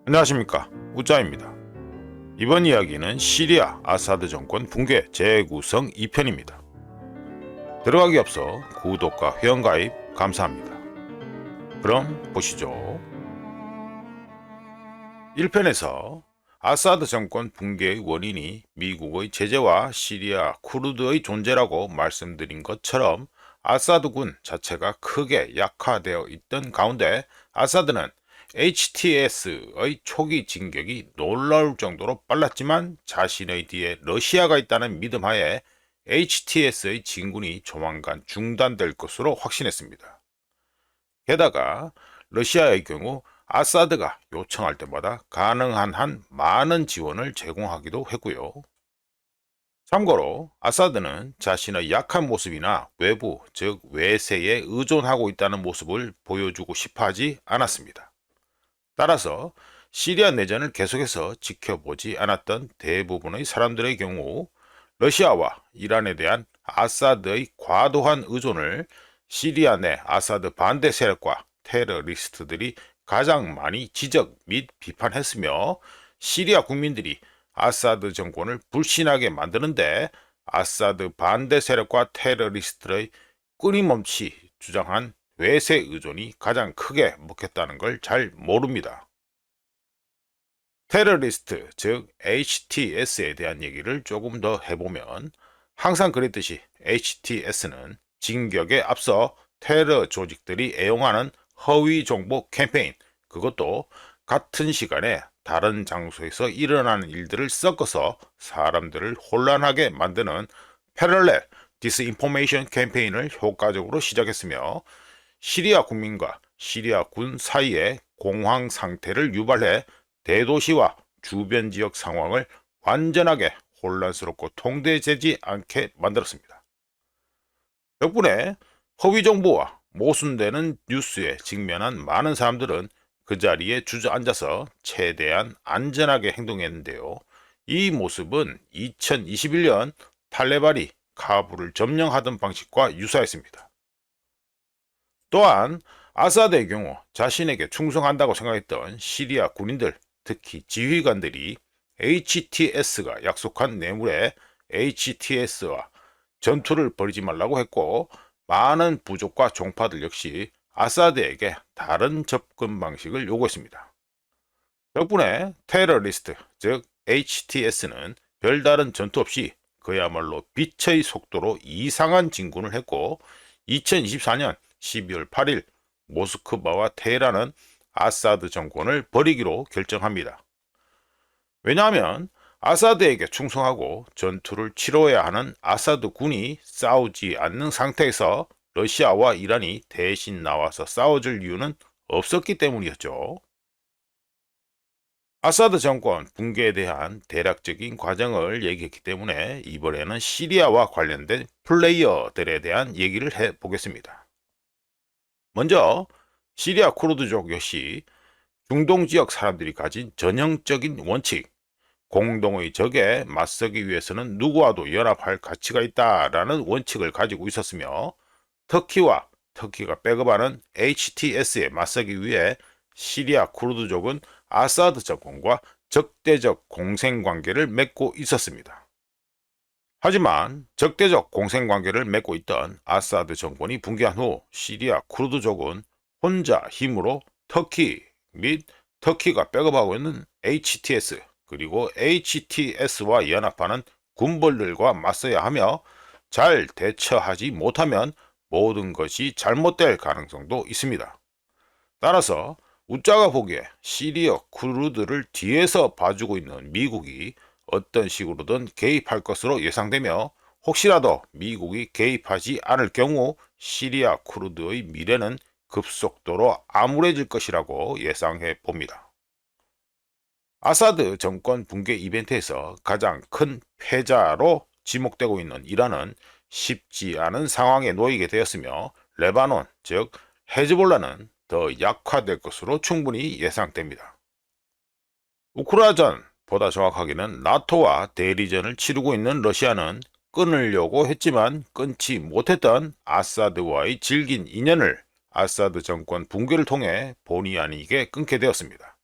안녕하십니까, 우짜입니다. 이번 이야기는 시리아 아사드 정권 붕괴 재구성 2편입니다. 들어가기 앞서 구독과 회원가입 감사합니다. 그럼 보시죠. 1편에서 아사드 정권 붕괴의 원인이 미국의 제재와 시리아 쿠르드의 존재라고 말씀드린 것처럼 아사드군 자체가 크게 약화되어 있던 가운데 아사드는 HTS의 초기 진격이 놀라울 정도로 빨랐지만 자신의 뒤에 러시아가 있다는 믿음 하에 HTS의 진군이 조만간 중단될 것으로 확신했습니다. 게다가 러시아의 경우 아사드가 요청할 때마다 가능한 한 많은 지원을 제공하기도 했고요. 참고로 아사드는 자신의 약한 모습이나 외부, 즉 외세에 의존하고 있다는 모습을 보여주고 싶어 하지 않았습니다. 따라서 시리아 내전을 계속해서 지켜보지 않았던 대부분의 사람들의 경우 러시아와 이란에 대한 아사드의 과도한 의존을 시리아 내 아사드 반대 세력과 테러리스트들이 가장 많이 지적 및 비판했으며 시리아 국민들이 아사드 정권을 불신하게 만드는데 아사드 반대 세력과 테러리스트의 끊임없이 주장한 외세 의존이 가장 크게 먹혔다는 걸 잘 모릅니다. 테러리스트, 즉 HTS에 대한 얘기를 조금 더 해보면 항상 그랬듯이 HTS는 진격에 앞서 테러 조직들이 애용하는 허위 정보 캠페인, 그것도 같은 시간에 다른 장소에서 일어나는 일들을 섞어서 사람들을 혼란하게 만드는 패럴렐 디스인포메이션 캠페인을 효과적으로 시작했으며 시리아 국민과 시리아 군 사이에 공황 상태를 유발해 대도시와 주변 지역 상황을 완전하게 혼란스럽고 통제되지 않게 만들었습니다. 덕분에 허위 정보와 모순되는 뉴스에 직면한 많은 사람들은 그 자리에 주저앉아서 최대한 안전하게 행동했는데요. 이 모습은 2021년 탈레반이 카불을 점령하던 방식과 유사했습니다. 또한 아사드의 경우 자신에게 충성한다고 생각했던 시리아 군인들, 특히 지휘관들이 HTS가 약속한 뇌물에 HTS와 전투를 벌이지 말라고 했고 많은 부족과 종파들 역시 아사드에게 다른 접근 방식을 요구했습니다. 덕분에 테러리스트, 즉 HTS는 별다른 전투 없이 그야말로 빛의 속도로 이상한 진군을 했고 2024년 12월 8일 모스크바와 테헤란은 아사드 정권을 버리기로 결정합니다. 왜냐하면 아사드에게 충성하고 전투를 치러야 하는 아사드 군이 싸우지 않는 상태에서 러시아와 이란이 대신 나와서 싸워줄 이유는 없었기 때문이었죠. 아사드 정권 붕괴에 대한 대략적인 과정을 얘기했기 때문에 이번에는 시리아와 관련된 플레이어들에 대한 얘기를 해보겠습니다. 먼저 시리아 쿠르드족 역시 중동 지역 사람들이 가진 전형적인 원칙, 공동의 적에 맞서기 위해서는 누구와도 연합할 가치가 있다라는 원칙을 가지고 있었으며 터키와 터키가 백업하는 HTS에 맞서기 위해 시리아 쿠르드족은 아사드 정권과 적대적 공생관계를 맺고 있었습니다. 하지만 적대적 공생관계를 맺고 있던 아사드 정권이 붕괴한 후 시리아 쿠르드족은 혼자 힘으로 터키 및 터키가 백업하고 있는 HTS 그리고 HTS와 연합하는 군벌들과 맞서야 하며 잘 대처하지 못하면 모든 것이 잘못될 가능성도 있습니다. 따라서 우짜가 보기에 시리아 쿠르드를 뒤에서 봐주고 있는 미국이 어떤 식으로든 개입할 것으로 예상되며 혹시라도 미국이 개입하지 않을 경우 시리아 쿠르드의 미래는 급속도로 암울해질 것이라고 예상해 봅니다. 아사드 정권 붕괴 이벤트에서 가장 큰 패자로 지목되고 있는 이란은 쉽지 않은 상황에 놓이게 되었으며 레바논, 즉 헤즈볼라는 더 약화될 것으로 충분히 예상됩니다. 우크라이나전, 보다 정확하게는 나토와 대리전을 치르고 있는 러시아는 끊으려고 했지만 끊지 못했던 아사드와의 질긴 인연을 아사드 정권 붕괴를 통해 본의 아니게 끊게 되었습니다.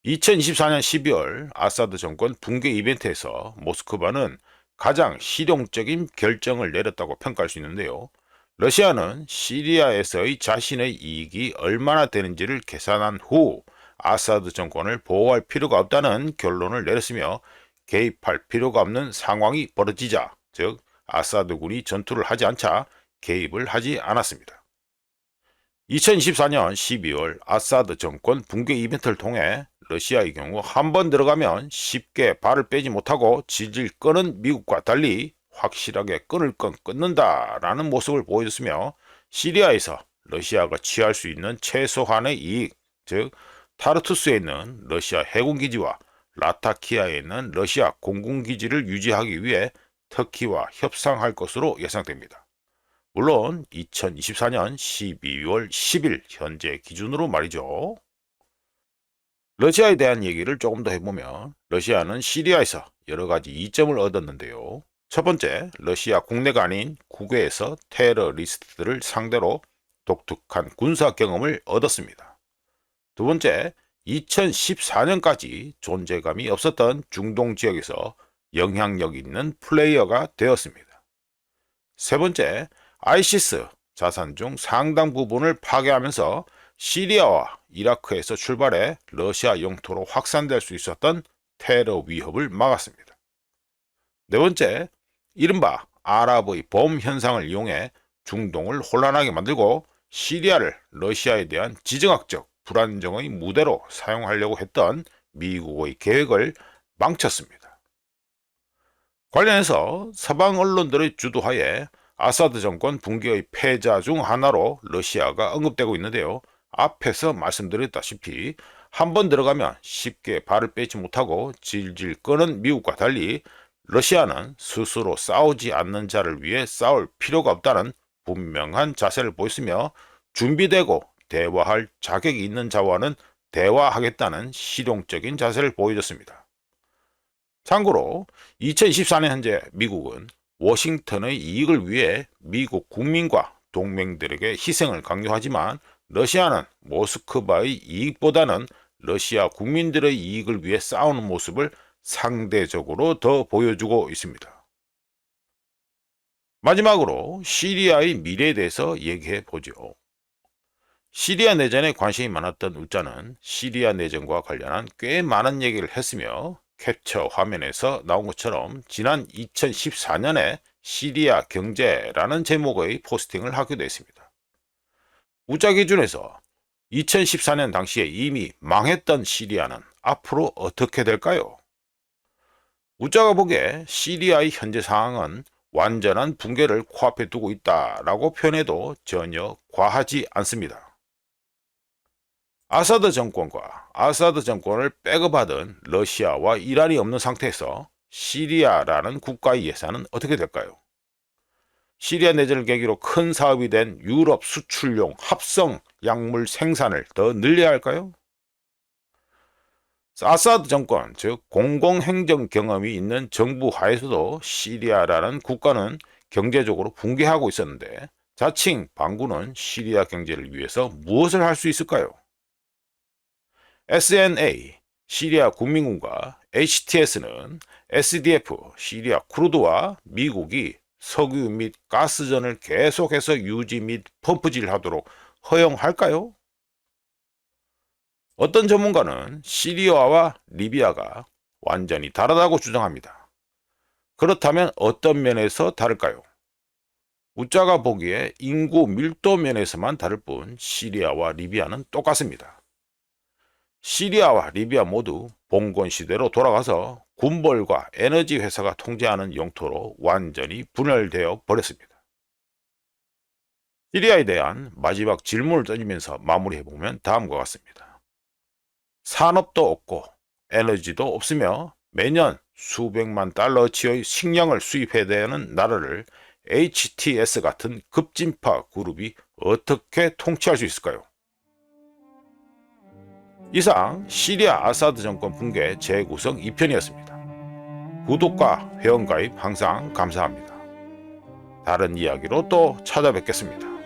2024년 12월 아사드 정권 붕괴 이벤트에서 모스크바는 가장 실용적인 결정을 내렸다고 평가할 수 있는데요. 러시아는 시리아에서의 자신의 이익이 얼마나 되는지를 계산한 후 아사드 정권을 보호할 필요가 없다는 결론을 내렸으며, 개입할 필요가 없는 상황이 벌어지자, 즉 아사드군이 전투를 하지 않자 개입을 하지 않았습니다. 2024년 12월 아사드 정권 붕괴 이벤트를 통해 러시아의 경우 한 번 들어가면 쉽게 발을 빼지 못하고 질질 끄는 미국과 달리 확실하게 끊을 건 끊는다라는 모습을 보여줬으며, 시리아에서 러시아가 취할 수 있는 최소한의 이익, 즉 타르투스에 있는 러시아 해군기지와 라타키아에 있는 러시아 공군기지를 유지하기 위해 터키와 협상할 것으로 예상됩니다. 물론 2024년 12월 10일 현재 기준으로 말이죠. 러시아에 대한 얘기를 조금 더 해보면, 러시아는 시리아에서 여러 가지 이점을 얻었는데요. 첫 번째, 러시아 국내가 아닌 국외에서 테러리스트들을 상대로 독특한 군사 경험을 얻었습니다. 두 번째, 2014년까지 존재감이 없었던 중동 지역에서 영향력 있는 플레이어가 되었습니다. 세 번째, 아이시스 자산 중 상당 부분을 파괴하면서 시리아와 이라크에서 출발해 러시아 영토로 확산될 수 있었던 테러 위협을 막았습니다. 네 번째, 이른바 아랍의 봄 현상을 이용해 중동을 혼란하게 만들고 시리아를 러시아에 대한 지정학적 불안정의 무대로 사용하려고 했던 미국의 계획을 망쳤습니다. 관련해서 서방 언론들의 주도하에 아사드 정권 붕괴의 패자 중 하나로 러시아가 언급되고 있는데요. 앞에서 말씀드렸다시피 한 번 들어가면 쉽게 발을 빼지 못하고 질질 끄는 미국과 달리 러시아는 스스로 싸우지 않는 자를 위해 싸울 필요가 없다는 분명한 자세를 보였으며, 준비되고 대화할 자격이 있는 자와는 대화하겠다는 실용적인 자세를 보여줬습니다. 참고로 2024년 현재 미국은 워싱턴의 이익을 위해 미국 국민과 동맹들에게 희생을 강요하지만, 러시아는 모스크바의 이익보다는 러시아 국민들의 이익을 위해 싸우는 모습을 상대적으로 더 보여주고 있습니다. 마지막으로 시리아의 미래에 대해서 얘기해 보죠. 시리아 내전에 관심이 많았던 울자는 시리아 내전과 관련한 꽤 많은 얘기를 했으며, 캡처 화면에서 나온 것처럼 지난 2014년에 시리아 경제라는 제목의 포스팅을 하기도 했습니다. 우자 기준에서 2014년 당시에 이미 망했던 시리아는 앞으로 어떻게 될까요? 우자가 보기에 시리아의 현재 상황은 완전한 붕괴를 코앞에 두고 있다라고 표현해도 전혀 과하지 않습니다. 아사드 정권과 아사드 정권을 백업하던 러시아와 이란이 없는 상태에서 시리아라는 국가의 예산은 어떻게 될까요? 시리아 내전을 계기로 큰 사업이 된 유럽 수출용 합성 약물 생산을 더 늘려야 할까요? 아사드 정권, 즉 공공행정 경험이 있는 정부 하에서도 시리아라는 국가는 경제적으로 붕괴하고 있었는데, 자칭 반군은 시리아 경제를 위해서 무엇을 할 수 있을까요? SNA, 시리아 국민군과 HTS는 SDF, 시리아 쿠르드와 미국이 석유 및 가스전을 계속해서 유지 및 펌프질하도록 허용할까요? 어떤 전문가는 시리아와 리비아가 완전히 다르다고 주장합니다. 그렇다면 어떤 면에서 다를까요? 우자가 보기에 인구 밀도 면에서만 다를 뿐 시리아와 리비아는 똑같습니다. 시리아와 리비아 모두 봉건 시대로 돌아가서 군벌과 에너지 회사가 통제하는 영토로 완전히 분열되어 버렸습니다. 시리아에 대한 마지막 질문을 던지면서 마무리해보면 다음과 같습니다. 산업도 없고 에너지도 없으며 매년 수백만 달러치의 식량을 수입해야 되는 나라를 HTS 같은 급진파 그룹이 어떻게 통치할 수 있을까요? 이상 시리아 아사드 정권 붕괴 재구성 2편이었습니다. 구독과 회원가입 항상 감사합니다. 다른 이야기로 또 찾아뵙겠습니다.